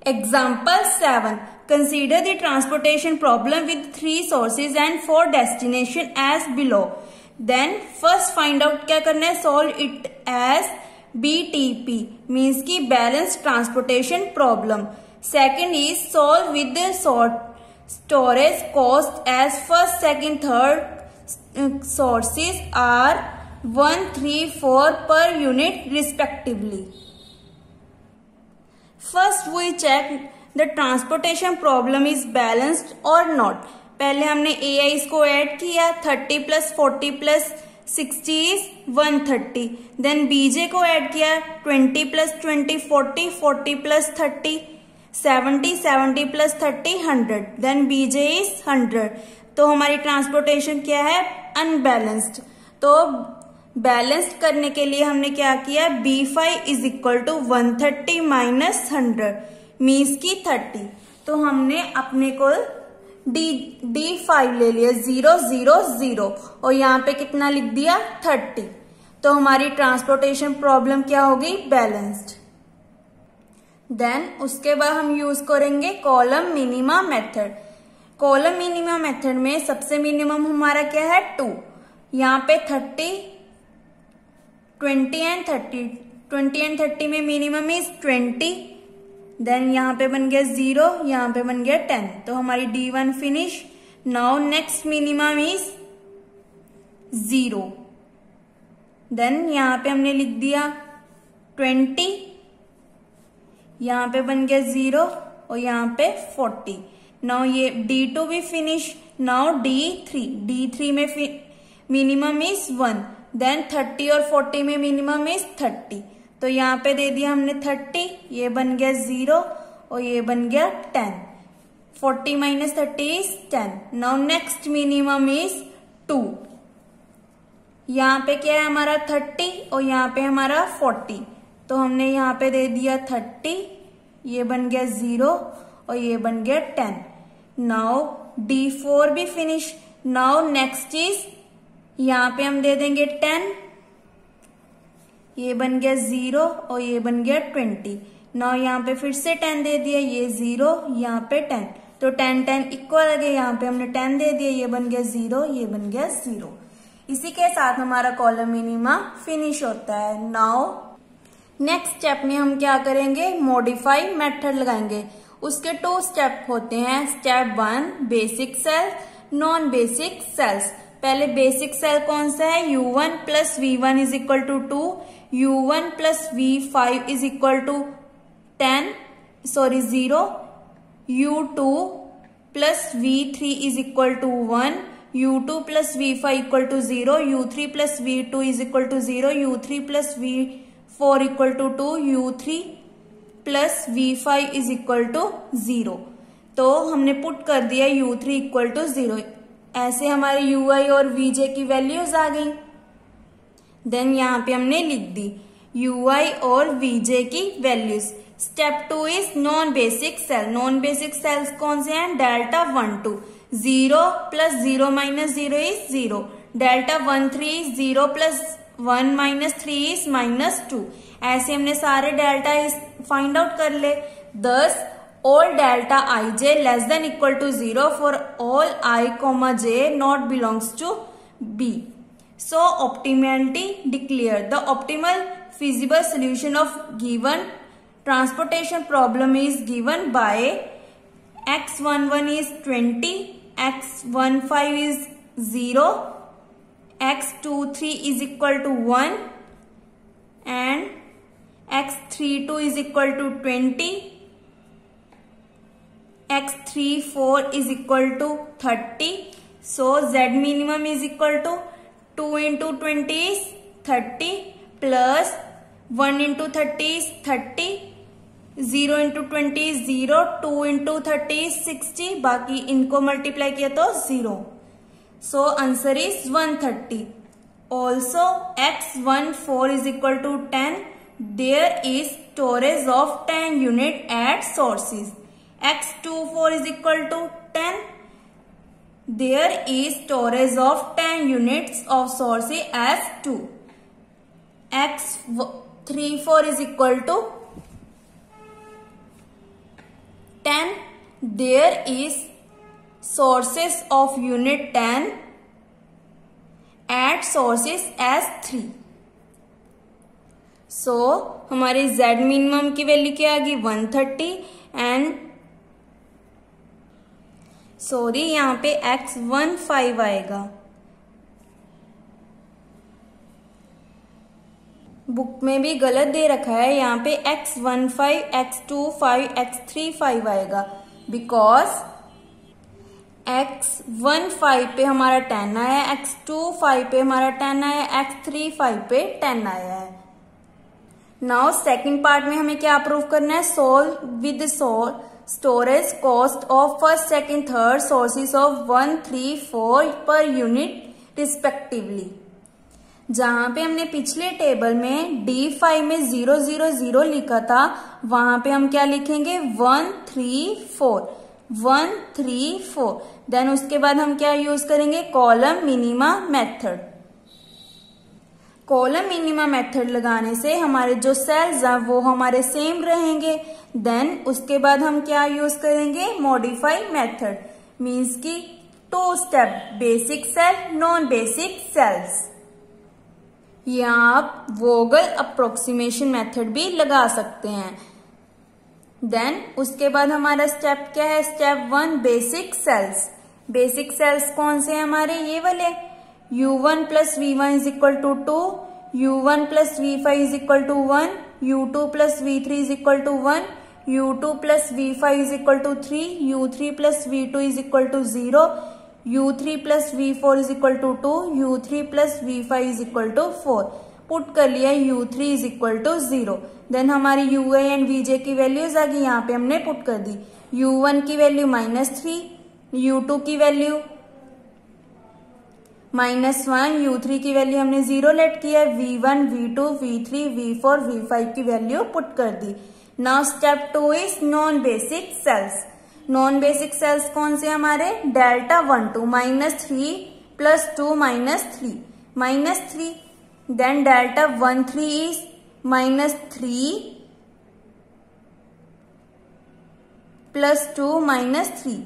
Example 7. Consider the transportation problem with 3 sources and 4 destination as below. Then first find out क्या करना है, solve it as BTP means की balanced transportation problem. Second is solve with the storage cost as first, second, third sources are 1, 3, 4 per unit respectively. First we check the transportation problem is balanced or not. पहले हमने AIs को add किया, 30 plus 40 plus 60 is 130. Then BJ को add किया, 20 plus 20 40, 40 plus 30 70, 70 plus 30 100. Then BJ is 100. तो हमारी transportation क्या है, अनबैलेंस्ड. तो बैलेंस्ड करने के लिए हमने क्या किया, B5 is equal to 130 minus 100 means की 30. तो हमने अपने को D5 ले लिया 0 0 0 और यहाँ पे कितना लिख दिया 30. तो हमारी ट्रांसपोर्टेशन प्रॉब्लम क्या होगी, बैलेंस्ड. देन उसके बाद हम यूज करेंगे column minima method. Column minima method में सबसे मिनिमम हमारा क्या है 2. यहाँ पे 30 20 एंड 30, 20 एंड 30 में मिनिमम इज 20. देन यहाँ पे बन गया 0, यहाँ पे बन गया 10. तो हमारी D1 finish. Now next minimum is 0. Then यहाँ पे हमने लिख दिया 20, यहाँ पे बन गया 0 और यहाँ पे 40. नाउ ये D2 भी फिनिश. नाउ D3 में मिनिमम इज 1. देन 30 और 40 में मिनिमम इज 30. तो यहाँ पे दे दिया हमने 30, ये बन गया 0 और ये बन गया 10. 40 minus 30 is 10. Now next minimum is 2. यहाँ पे क्या है हमारा 30 और यहाँ पे हमारा 40. तो हमने यहाँ पे दे दिया 30, ये बन गया 0 और ये बन गया 10. नाउ D4 भी फिनिश. नाउ नेक्स्ट इज यहाँ पे हम दे देंगे 10, ये बन गया 0 और ये बन गया 20. नाउ यहाँ पे फिर से 10 दे दिया, ये 0 यहाँ पे 10. तो 10 10 इक्वल आ गया, यहाँ पे हमने 10 दे दिया, ये बन गया 0, ये बन गया 0. इसी के साथ हमारा कॉलम मिनिमा फिनिश होता है. नाउ नेक्स्ट स्टेप में हम क्या करेंगे, मॉडिफाई मेथड लगाएंगे. उसके 2 स्टेप होते हैं. Step 1 basic cell, non basic cells. पहले बेसिक सेल कौन सा है, U1 plus V1 is equal to 2, U1 plus V5 is equal to 0, U2 plus V3 is equal to 1, U2 plus V5 equal to 0, U3 plus V2 is equal to 0, U3 plus V4 equal to 2, U3 plus V5 is equal to 0. तो हमने put कर दिया U3 equal to 0. ऐसे हमारे UI और VJ की values आ गई. देन यहाँ पे हमने लिख दी UI और VJ की values. Step 2 is non basic cell. Non basic cells कौन से हैं, delta 1 2, 0 plus 0 minus 0 is 0, delta 1 3, 0 plus 1 minus 3 is minus 2. ऐसे हमने सारे डेल्टा फाइंड आउट कर ले. 10 all delta ij less than equal to 0 for all I comma j not belongs to B. So optimality declared. The optimal feasible solution of given transportation problem is given by x11 is 20, x15 is 0, x23 is equal to 1 and x32 is equal to 20, x34 is equal to 30. So Z minimum is equal to 2 into 20 is 30 plus 1 into 30 is 30, 0 into 20 is 0, 2 into 30 is 60. बाकी इनको multiply किया तो 0. So answer is 130. Also x14 is equal to 10. There is storage of 10 unit at sources. x24 is equal to 10. There is storage of 10 units of sources as 2. x34 is equal to 10. There is sources of unit 10 at sources as 3. So हमारे z minimum की value क्या आ गई 130 and sorry यहाँ पे x15 आएगा। Book में भी गलत दे रखा है, यहाँ पे x15, x25, x35 आएगा बिकॉज x15 पे हमारा 10 आया, x25 पे हमारा 10 आया, x35 पे 10 आया है। नाउ सेकंड पार्ट में हमें क्या प्रूव करना है, solve with storage cost of first second third sources of 1, 3, 4 per unit respectively. जहां पे हमने पिछले टेबल में D5 में 0, 0, 0 लिखा था, वहां पे हम क्या लिखेंगे 1, 3, 4, 1, 3, 4। देन उसके बाद हम क्या यूज करेंगे, column minima method. Column minima method लगाने से हमारे जो सेल्स हैं वो हमारे सेम रहेंगे। देन उसके बाद हम क्या यूज करेंगे, मॉडिफाई मेथड, मीन्स की 2 step, basic cell, non basic cells. यहाँ आप वोगल अप्रोक्सीमेशन मेथड भी लगा सकते हैं। देन उसके बाद हमारा स्टेप क्या है, step 1 basic cells. Basic cells कौन से हैं हमारे, ये वाले u1 plus v1 is equal to 2, u1 plus v5 is equal to 1, u2 plus v3 is equal to 1, u2 plus v5 is equal to 3, u3 plus v2 is equal to 0, u3 plus v4 is equal to 2, u3 plus v5 is equal to 4। Put कर लिया u3 is equal to 0। Then हमारी ua and vj की values आ गई, यहाँ पे हमने put कर दी। u1 की वैल्यू -3, u2 की वैल्यू -1, u3 की वैल्यू हमने 0 लेट किया, v1, v2, v3, v4, v5 की वैल्यू पुट कर दी। Now step 2 is non basic cells. Non basic cells कौन से हमारे, delta 1, 2, -3 plus 2 -3, -3। Then delta 1, 3 is -3 plus 2 -3,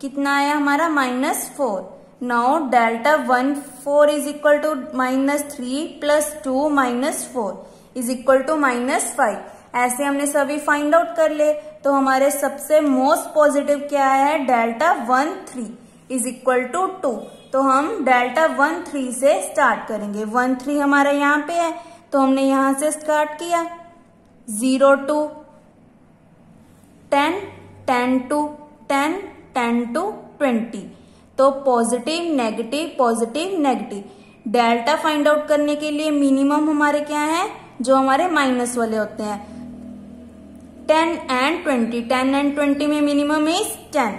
कितना आया हमारा -4। Now delta 1, 4 is equal to -3 plus 2 -4 is equal to -5। ऐसे हमने सभी फाइंड आउट कर ले। तो हमारे सबसे मोस्ट पॉजिटिव क्या है, डेल्टा 1, 3 इज इक्वल टू 2। तो हम डेल्टा 1, 3 से स्टार्ट करेंगे। 1, 3 हमारा यहाँ पे है, तो हमने यहां से स्टार्ट किया। 0 to 10, 10 to 10, 10 to 20। तो positive negative, positive negative. Delta find out करने के लिए मिनिमम हमारे क्या है, जो हमारे माइनस वाले होते हैं 10 and 20। 10 and 20 में मिनिमम इज 10।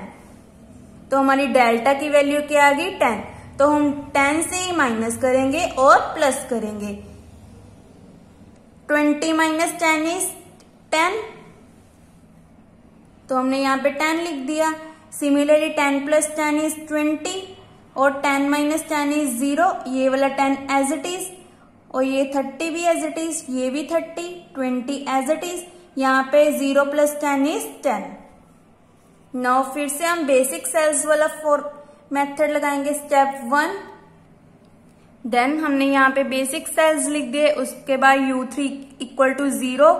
तो हमारी डेल्टा की वैल्यू क्या आ गई 10। तो हम 10 से ही माइनस करेंगे और प्लस करेंगे। 20 माइनस 10 इज 10। तो हमने यहाँ पे 10 लिख दिया। सिमिलरली 10 प्लस 10 इज 20 और 10 माइनस 10 इज 0। ये वाला 10 एज इट इज और ये 30 भी एज इट इज, ये भी 30, 20 एज इट इज। यहाँ पे 0 प्लस 10 इज 10। नाउ फिर से हम बेसिक सेल्स वाला मेथड लगाएंगे, स्टेप 1। देन हमने यहाँ पे बेसिक सेल्स लिख दिए। उसके बाद u3 equal to 0,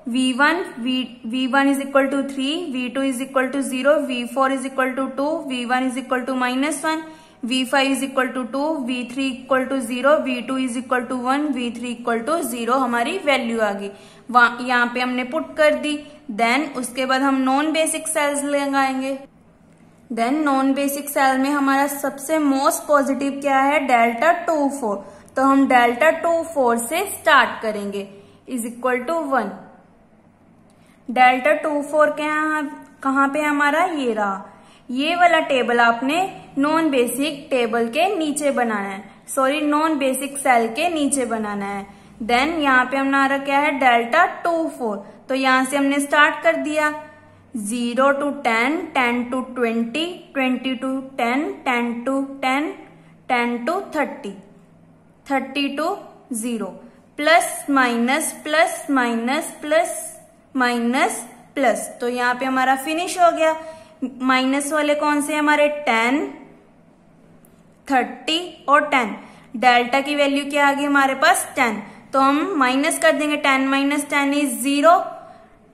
v1 is equal to 3, v2 is equal to 0, v4 is equal to 2, v1 is equal to -1, v5 is equal to 2, v3 equal to 0, v2 is equal to 1, v3 equal to 0 हमारी value आ गई। यहाँ पे हमने put कर दी। Then उसके बाद हम non basic sales लगाएंगे। देन नॉन बेसिक सेल में हमारा सबसे मोस्ट पॉजिटिव क्या है, डेल्टा 2, 4। तो हम डेल्टा 2, 4 से स्टार्ट करेंगे, इज इक्वल टू 1। डेल्टा 2, 4 कहाँ पे हमारा, ये रहा। ये वाला टेबल आपने नॉन बेसिक टेबल के नीचे बनाना है, सॉरी नॉन बेसिक सेल के नीचे बनाना है। देन यहाँ पे हमारा क्या है, डेल्टा 2, 4। तो यहाँ से हमने स्टार्ट कर दिया। 0 to 10, 10 to 20, 20 to 10, 10 to 10, 10 to 30, 30 to 0, plus minus plus minus plus minus plus, तो यहाँ पे हमारा फिनिश हो गया। माइनस वाले कौन से हमारे 10, 30 और 10। डेल्टा की वैल्यू क्या आ गई हमारे पास 10, तो हम माइनस कर देंगे। 10 minus 10 is 0,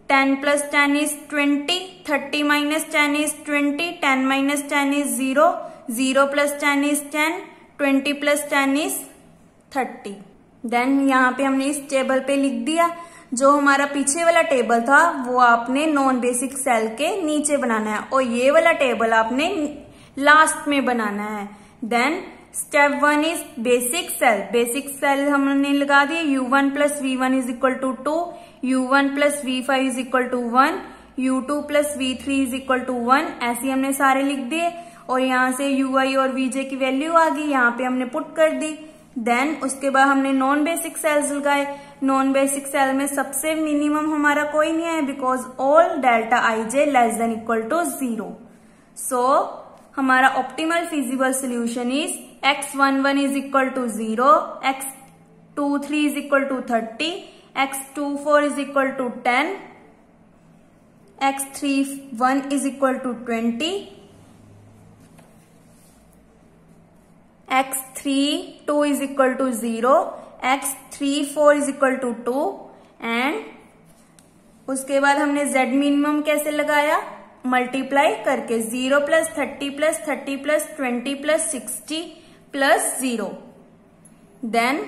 10 plus 10 is 20, 30 minus 10 is 20, 10 minus 10 is 0, 0 plus 10 is 10, 20 plus 10 is 30। Then यहाँ पे हमने इस टेबल पे लिख दिया। जो हमारा पीछे वाला टेबल था वो आपने नॉन बेसिक सेल के नीचे बनाना है और ये वाला टेबल आपने लास्ट में बनाना है। Then step 1 is basic cell. Basic cell हमने लगा दिए। u1 plus v1 is equal to 2, u1 plus v5 is equal to 1, u2 plus v3 is equal to 1। ऐसे हमने सारे लिख दिए और यहाँ से ui और vj की वैल्यू आ गई, यहाँ पे हमने पुट कर दी। देन उसके बाद हमने नॉन बेसिक सेल्स लगाए। नॉन बेसिक सेल में सबसे मिनिमम हमारा कोई नहीं है because all delta ij less than equal to 0। So हमारा optimal feasible solution is x11 is equal to 0, x23 is equal to 30, x24 is equal to 10, x31 is equal to 20, x32 is equal to 0, x34 is equal to 2 and उसके बाद हमने z minimum कैसे लगाया, multiply करके 0 plus 30 plus 30 plus 20 plus 60 plus 0 then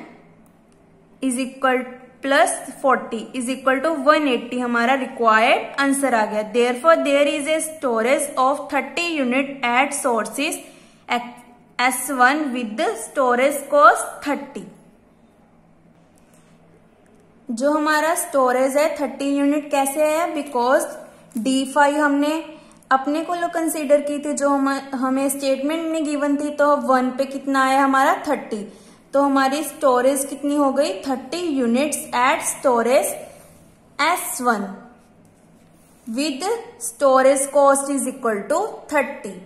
is equal plus 40 is equal to 180 हमारा required answer आ गया। Therefore there is a storage of 30 unit at sources S1 with storage cost 30। जो हमारा स्टोरेज है 30 unit कैसे आया, बिकॉज D5 हमने अपने को लो कंसीडर की थी, जो हमें स्टेटमेंट में गिवन थी, तो 1 पे कितना आया हमारा 30, तो हमारी स्टोरेज कितनी हो गई 30 units at storage S1 with storage cost is equal to 30।